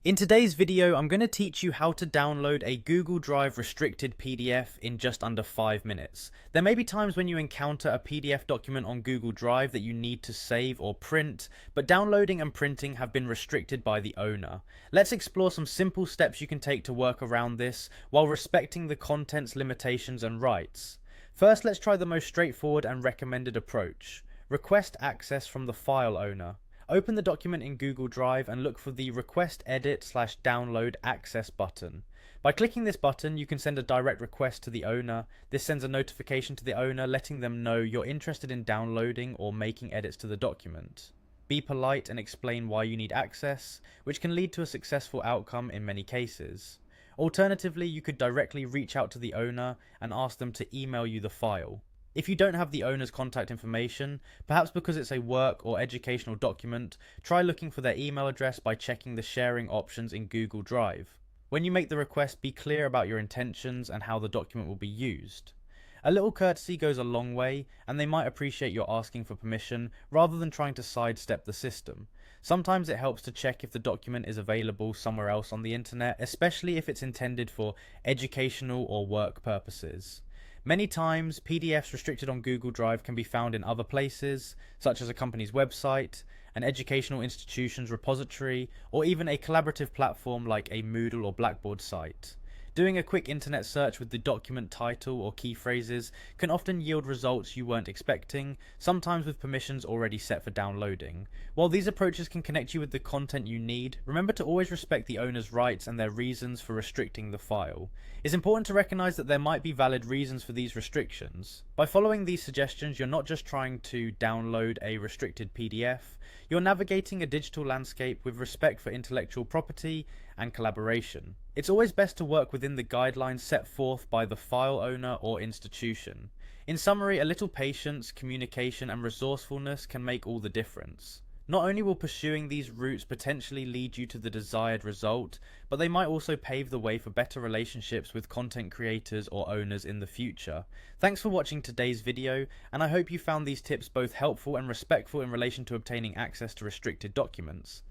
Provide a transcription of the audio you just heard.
In today's video, I'm going to teach you how to download a Google Drive restricted PDF in just under 5 minutes. There may be times when you encounter a PDF document on Google Drive that you need to save or print, but downloading and printing have been restricted by the owner. Let's explore some simple steps you can take to work around this while respecting the content's limitations and rights. First, let's try the most straightforward and recommended approach. Request access from the file owner. Open the document in Google Drive and look for the Request Edit/Download Access button. By clicking this button, you can send a direct request to the owner. This sends a notification to the owner letting them know you're interested in downloading or making edits to the document. Be polite and explain why you need access, which can lead to a successful outcome in many cases. Alternatively, you could directly reach out to the owner and ask them to email you the file. If you don't have the owner's contact information, perhaps because it's a work or educational document, try looking for their email address by checking the sharing options in Google Drive. When you make the request, be clear about your intentions and how the document will be used. A little courtesy goes a long way, and they might appreciate your asking for permission rather than trying to sidestep the system. Sometimes it helps to check if the document is available somewhere else on the internet, especially if it's intended for educational or work purposes. Many times, PDFs restricted on Google Drive can be found in other places, such as a company's website, an educational institution's repository, or even a collaborative platform like a Moodle or Blackboard site. Doing a quick internet search with the document title or key phrases can often yield results you weren't expecting, sometimes with permissions already set for downloading. While these approaches can connect you with the content you need, remember to always respect the owner's rights and their reasons for restricting the file. It's important to recognize that there might be valid reasons for these restrictions. By following these suggestions, you're not just trying to download a restricted PDF, you're navigating a digital landscape with respect for intellectual property and collaboration. It's always best to work within the guidelines set forth by the file owner or institution. In summary, a little patience, communication, and resourcefulness can make all the difference. Not only will pursuing these routes potentially lead you to the desired result, but they might also pave the way for better relationships with content creators or owners in the future. Thanks for watching today's video, and I hope you found these tips both helpful and respectful in relation to obtaining access to restricted documents.